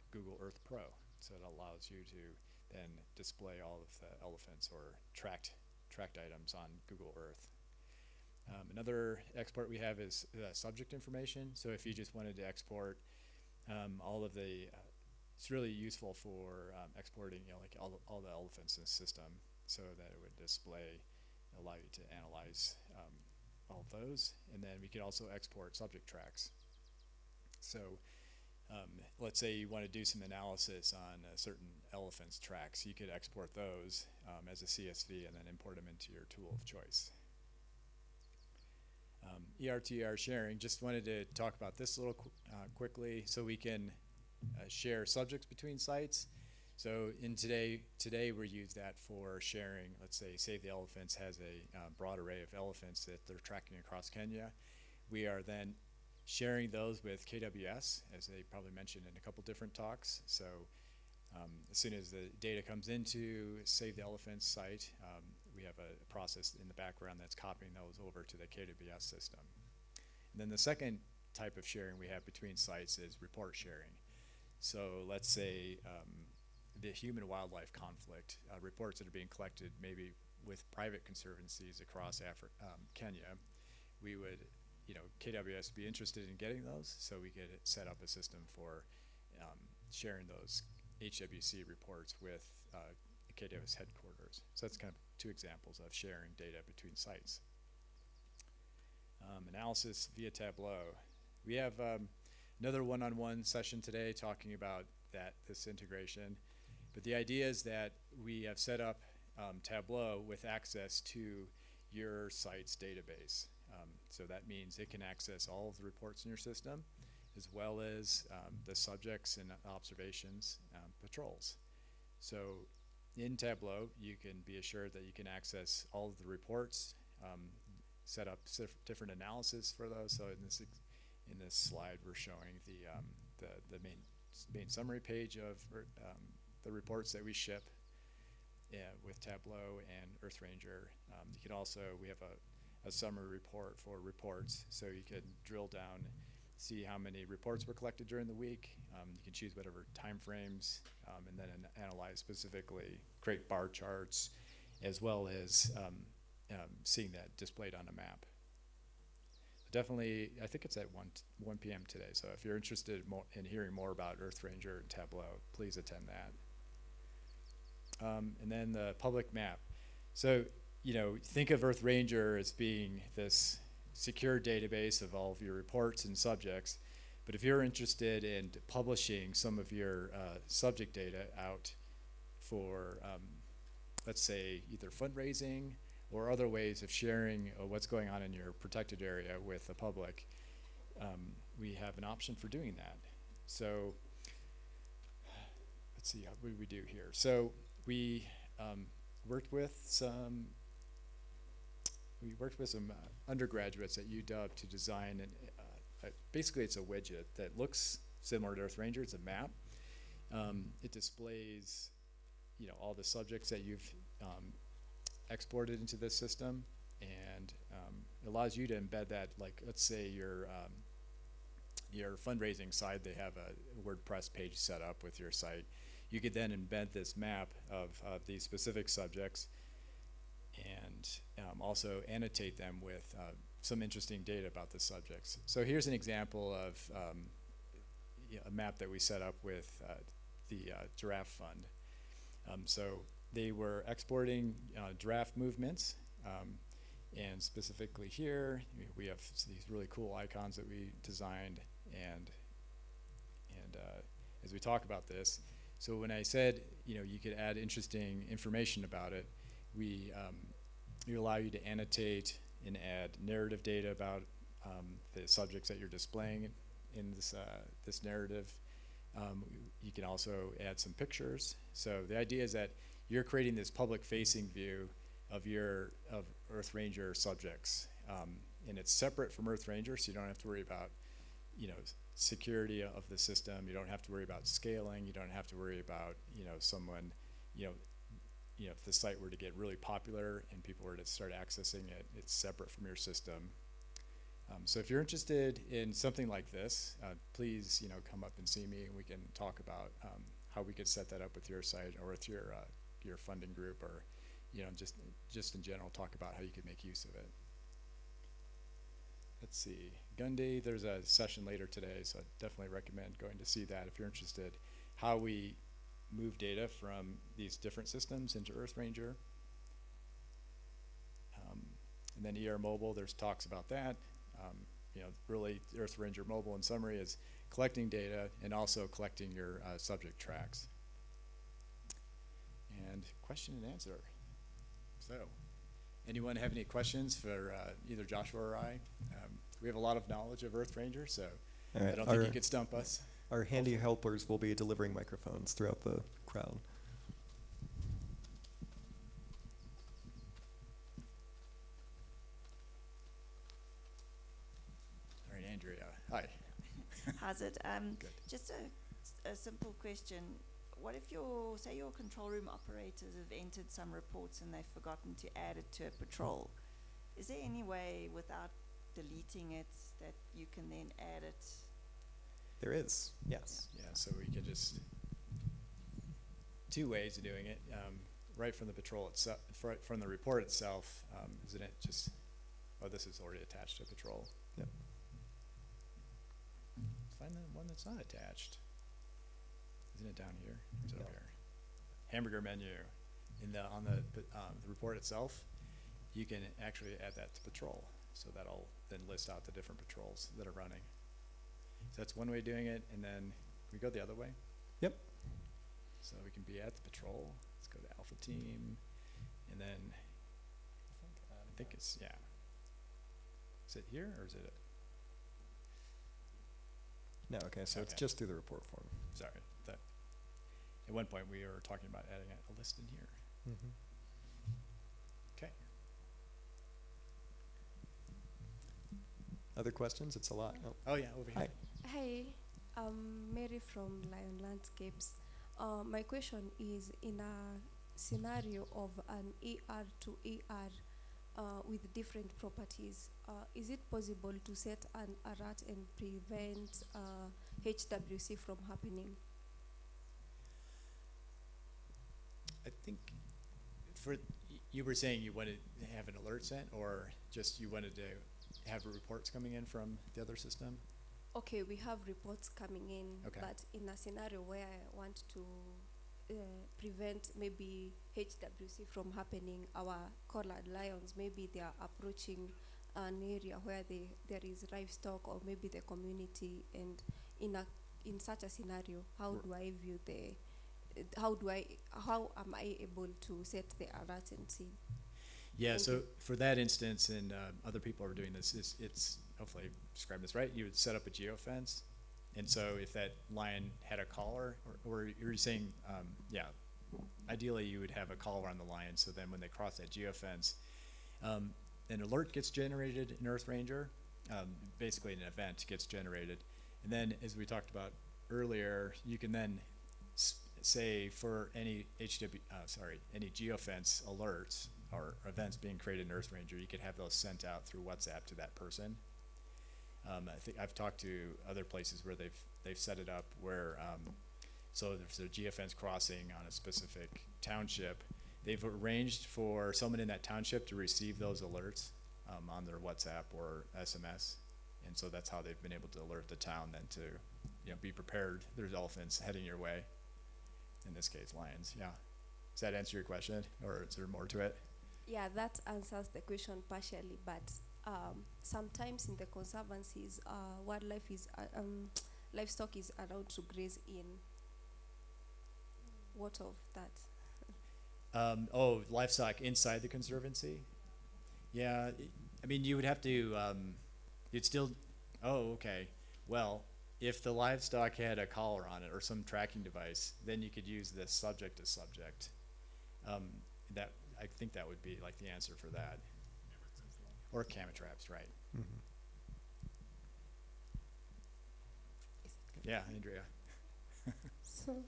Google Earth Pro. So it allows you to then display all of the elephants or tracked items on Google Earth. Another export we have is subject information. So if you just wanted to export all of the, it's really useful for exporting like all the elephants in the system, so that it would allow you to analyze all of those. And then we could also export subject tracks. So let's say you want to do some analysis on certain elephants' tracks. You could export those as a CSV and then import them into your tool of choice. ERTR sharing, just wanted to talk about this a little quickly. So we can share subjects between sites. So in today we use that for sharing. Let's say Save the Elephants has a broad array of elephants that they're tracking across Kenya. We are then sharing those with KWS, as they probably mentioned in a couple different talks. So as soon as the data comes into Save the Elephants site, we have a process in the background that's copying those over to the KWS system. And then the second type of sharing we have between sites is report sharing. So let's say the human-wildlife conflict, reports that are being collected maybe with private conservancies across Kenya, we would, KWS be interested in getting those, so we could set up a system for sharing those HWC reports with KWS headquarters. So that's kind of two examples of sharing data between sites. Analysis via Tableau. We have another one-on-one session today talking about this integration. But the idea is that we have set up Tableau with access to your site's database. So that means it can access all of the reports in your system, as well as the subjects and observations, patrols. So in Tableau, you can be assured that you can access all of the reports, set up different analysis for those. So in this slide, we're showing the main summary page of the reports that we ship with Tableau and EarthRanger. You can also, we have a summary report for reports, so you can drill down, see how many reports were collected during the week. You can choose whatever time frames, and then analyze specifically, create bar charts, as well as seeing that displayed on a map. Definitely, I think it's at 1 p.m. today, so if you're interested in hearing more about EarthRanger and Tableau, please attend that. And then the public map. So, think of EarthRanger as being this secure database of all of your reports and subjects. But if you're interested in publishing some of your subject data out for, let's say, either fundraising or other ways of sharing what's going on in your protected area with the public, we have an option for doing that. So let's see, what do we do here? So we worked with some undergraduates at UW to design basically it's a widget that looks similar to EarthRanger. It's a map. It displays, all the subjects that you've exported into this system, and allows you to embed that. Like, let's say your fundraising side, they have a WordPress page set up with your site. You could then embed this map of these specific subjects, and also annotate them with some interesting data about the subjects. So here's an example of a map that we set up with the Giraffe Fund. So they were exporting giraffe movements, and specifically here we have these really cool icons that we designed, and as we talk about this, so when I said you could add interesting information about it, we allow you to annotate and add narrative data about the subjects that you're displaying in this narrative. You can also add some pictures. So the idea is that you're creating this public-facing view of EarthRanger subjects, and it's separate from EarthRanger, so you don't have to worry about security of the system. You don't have to worry about scaling. You don't have to worry about someone if the site were to get really popular and people were to start accessing it, it's separate from your system. So if you're interested in something like this, please come up and see me, and we can talk about how we could set that up with your site or with your funding group, or just in general talk about how you could make use of it. Let's see, Gundy, there's a session later today, so I definitely recommend going to see that if you're interested. How we move data from these different systems into EarthRanger. And then ER Mobile, there's talks about that. Really EarthRanger Mobile in summary is collecting data and also collecting your subject tracks. And question and answer. So, anyone have any questions for either Joshua or I? We have a lot of knowledge of EarthRanger, so I don't think you could stump us. Our handy helpers will be delivering microphones throughout the crowd. All right, Andrea. Hi. How's it? Good. Just a simple question. What if say your control room operators have entered some reports and they've forgotten to add it to a patrol? Is there any way without deleting it that you can then add it? There is, yes. Yeah, so we could just, two ways of doing it. Right from the patrol itself, from the report itself, isn't it just, this is already attached to patrol. Yep. Find the one that's not attached. Isn't it down here? Or is it over here? Hamburger menu. On the report itself, you can actually add that to patrol. So that'll then list out the different patrols that are running. So that's one way of doing it, and then we go the other way. Yep. So we can be at the patrol. Let's go to Alpha Team, and then I think it's Is it here or is it? No. Okay. So it's just through the report form. Sorry. At one point we were talking about adding a list in here. Mm-hmm. Okay. Other questions? It's a lot. Oh yeah, over here. Hi. Hi, I'm Mary from Lion Landscapes. My question is, in a scenario of an ER to ER with different properties, is it possible to set an alert and prevent HWC from happening? I think you were saying you wanted to have an alert sent, or just you wanted to have reports coming in from the other system? Okay, we have reports coming in, Okay. but in a scenario where I want to prevent maybe HWC from happening, our collared lions, maybe they are approaching an area where there is livestock or maybe the community, and in such a scenario, how do I view how am I able to set the alert and see? Yeah, Thank so you. for that instance, and other people are doing this, it's hopefully I described this right, you would set up a geofence. And so if that lion had a collar, or you're saying, yeah, ideally you would have a collar on the lion, so then when they cross that geofence, an alert gets generated in EarthRanger, basically an event gets generated. And then, as we talked about earlier, you can then say for any any geofence alerts or events being created in EarthRanger, you could have those sent out through WhatsApp to that person. I think I've talked to other places where they've set it up where so there's a geofence crossing on a specific township. They've arranged for someone in that township to receive those alerts on their WhatsApp or SMS, and so that's how they've been able to alert the town then to, you know, be prepared. There's elephants heading your way. In this case, lions. Yeah. Does that answer your question, or is there more to it? Yeah, that answers the question partially, but sometimes in the conservancies, wildlife is livestock is allowed to graze in. What of that? Livestock inside the conservancy? Yeah, I mean, you would have to, you'd still, okay. Well, if the livestock had a collar on it or some tracking device, then you could use this subject to subject. I think that would be like the answer for that. Or camera traps, right? Mhm. Yeah, Andrea. So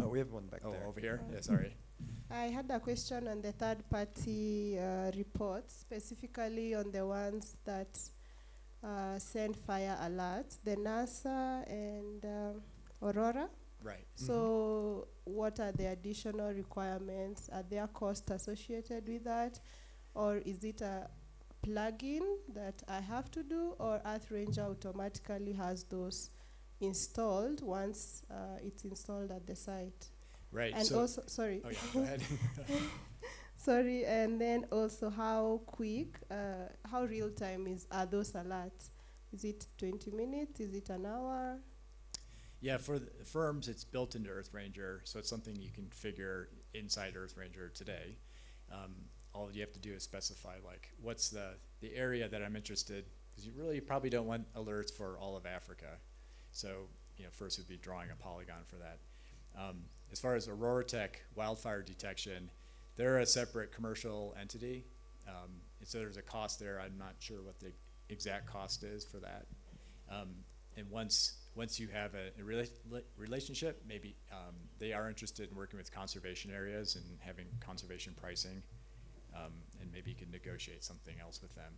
Oh, we have one back Oh, there. over here? Yeah, sorry. I had a question on the third-party reports, specifically on the ones that send fire alerts, the NASA and Aurora. Right. So what are the additional requirements? Are there costs associated with that? Or is it a plugin that I have to do, or EarthRanger automatically has those installed once it's installed at the site? Right. And so, also, sorry. oh yeah, go ahead. Sorry, and then also how quick, how real time are those alerts? Is it 20 minutes? Is it an hour? Yeah, for the firms, it's built into EarthRanger, so it's something you can configure inside EarthRanger today. All you have to do is specify, like, what's the area that I'm interested, because you really probably don't want alerts for all of Africa. So, you know, first would be drawing a polygon for that. As far as Aurora Tech wildfire detection, they're a separate commercial entity. And so there's a cost there. I'm not sure what the exact cost is for that. And once you have a relationship, maybe they are interested in working with conservation areas and having conservation pricing, and maybe you can negotiate something else with them.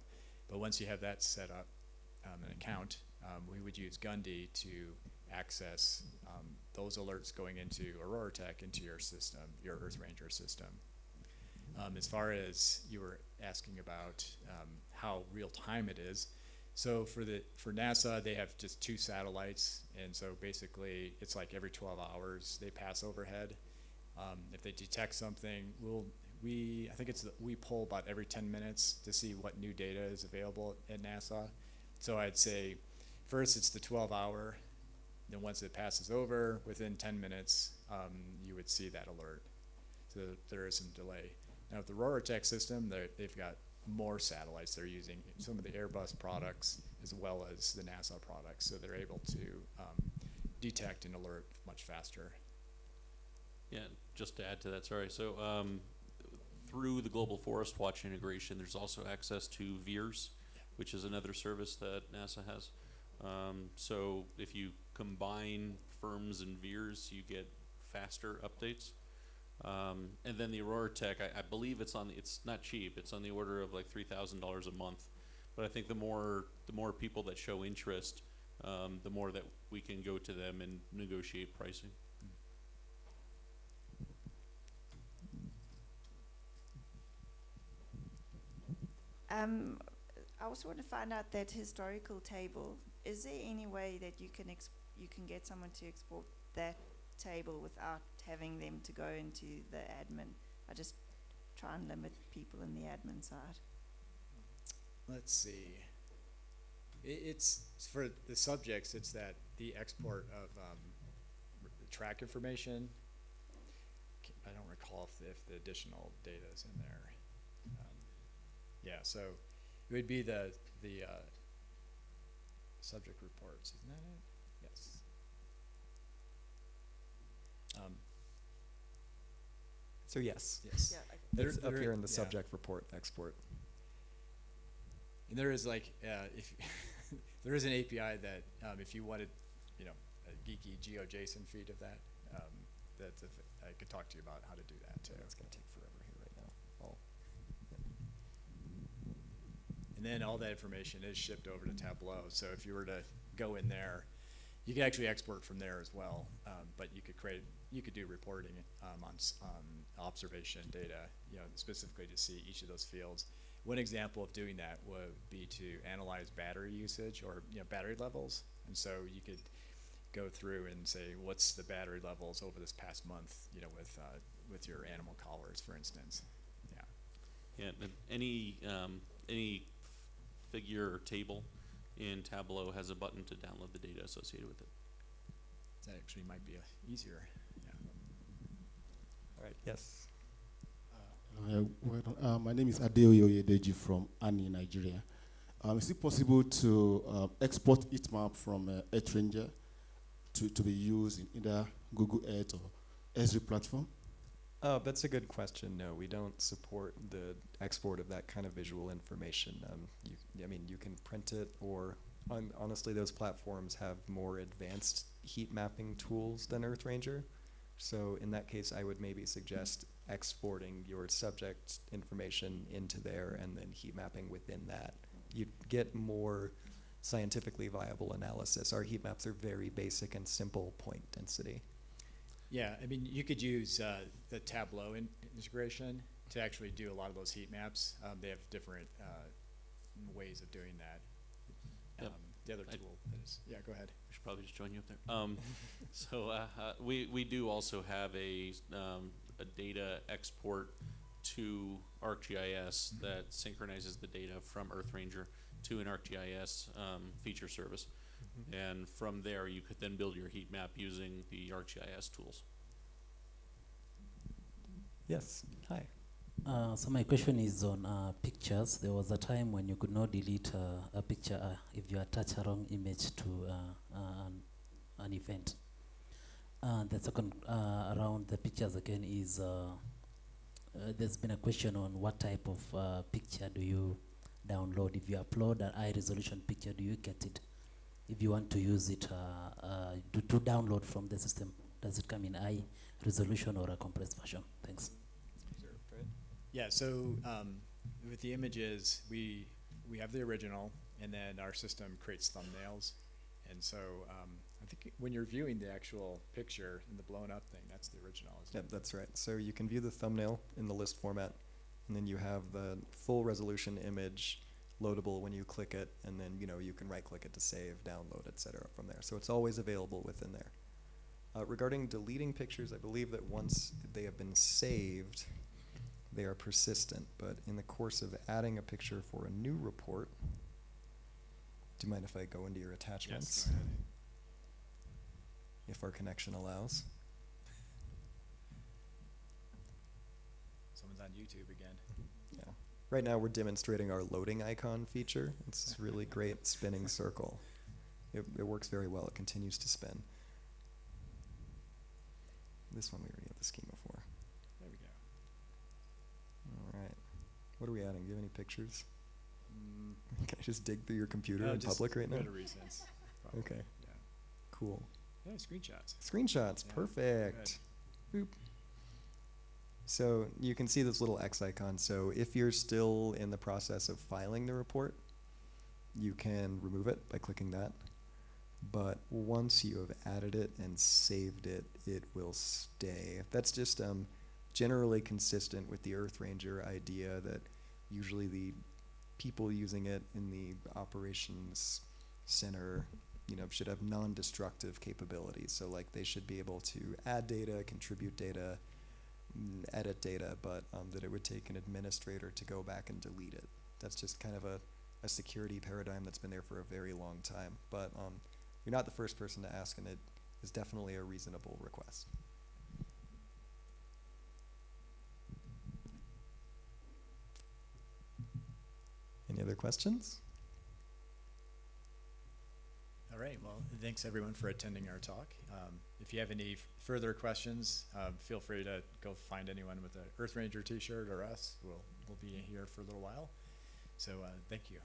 But once you have that set up, an account, we would use Gundy to access those alerts going into Aurora Tech into your system, your EarthRanger system. As far as you were asking about how real time it is, so for NASA, they have just 2 satellites, and so basically it's like every 12 hours they pass overhead. If they detect something, we poll about every 10 minutes to see what new data is available at NASA. So I'd say first it's the 12-hour, then once it passes over, within 10 minutes, you would see that alert. So there is some delay. Now with the Aurora Tech system, they've got more satellites. They're using some of the Airbus products as well as the NASA products, so they're able to detect and alert much faster. Yeah, just to add to that, sorry. So through the Global Forest Watch integration, there's also access to VEERS, which is another service that NASA has. So if you combine firms and VEERS, you get faster updates. And then the Aurora Tech, I believe it's not cheap. It's on the order of like $3,000 a month. But I think the more people that show interest, the more that we can go to them and negotiate pricing. I also want to find out that historical table. Is there any way that you can get someone to export that table without having them to go into the admin? I just try and limit people in the admin side. let's see. It's for the subjects. It's that the export of track information. I don't recall if the additional data is in there. Yeah, so it would be the subject reports, isn't that it? Yes. So yes, Yes. Yeah, okay. it's up here in the yeah. subject report export. And there is like, if there is an API that if you wanted, a geeky GeoJSON feed of that, I could talk to you about how to do that too. It's gonna take forever here right now. And then all that information is shipped over to Tableau. So if you were to go in there, you could actually export from there as well. But you could do reporting on observation data, specifically to see each of those fields. One example of doing that would be to analyze battery usage or battery levels. And so you could go through and say, what's the battery levels over this past month, with your animal collars, for instance. Yeah. Yeah, and any figure or table in Tableau has a button to download the data associated with it. That actually might be easier. Yeah. All right. Yes. My name is Adeoyo Yedeji from Ani, Nigeria. Is it possible to export heat map from EarthRanger to be used in either Google Earth or Esri platform? Oh, that's a good question. No, we don't support the export of that kind of visual information. You can print it, or honestly, those platforms have more advanced heat mapping tools than EarthRanger. So in that case, I would maybe suggest exporting your subject information into there and then heat mapping within that. You'd get more scientifically viable analysis. Our heat maps are very basic and simple point density. Yeah, you could use the Tableau integration to actually do a lot of those heat maps. They have different ways of doing that. Yep. The other tool is, yeah, go ahead. We should probably just join you up there. So we do also have a data export to ArcGIS that synchronizes the data from EarthRanger to an ArcGIS feature service. And from there, you could then build your heat map using the ArcGIS tools. Yes. Hi. So my question is on pictures. There was a time when you could not delete a picture if you attach a wrong image to an event. The second around the pictures again is there's been a question on what type of picture do you download. If you upload an high resolution picture, do you get it? If you want to use it to download from the system, does it come in high resolution or a compressed version? Thanks. Yeah, so with the images, we have the original, and then our system creates thumbnails. And so I think when you're viewing the actual picture in the blown up thing, that's the original, isn't Yep, it? that's right. So you can view the thumbnail in the list format, and then you have the full resolution image loadable when you click it, and then you can right click it to save, download, etc. from there. So it's always available within there. Regarding deleting pictures, I believe that once they have been saved, they are persistent, but in the course of adding a picture for a new report, do you mind if I go into your attachments? Yes, go ahead. If our connection allows. Someone's on YouTube again. Yeah. Right now we're demonstrating our loading icon feature. It's this really great spinning circle. It works very well. It continues to spin. This one we already have the schema for. There we go. All right. What are we adding? Do you have any pictures? Mm, Can I just dig through your computer no, in just public right now? go to recents. Probably. Okay. Yeah. Cool. Yeah, screenshots. Screenshots. Yeah, Perfect. Boop. So you can see this little X icon. So if you're still in the process of filing the report, you can remove it by clicking that. But once you have added it and saved it, it will stay. That's just generally consistent with the EarthRanger idea that usually the people using it in the operations center, should have non-destructive capabilities. So like they should be able to add data, contribute data, edit data, but that it would take an administrator to go back and delete it. That's just kind of a a security paradigm that's been there for a very long time. But you're not the first person to ask, and it is definitely a reasonable request. Any other questions? All right, well, thanks everyone for attending our talk. If you have any further questions, feel free to go find anyone with an EarthRanger t-shirt or us. We'll be here for a little while. So thank you.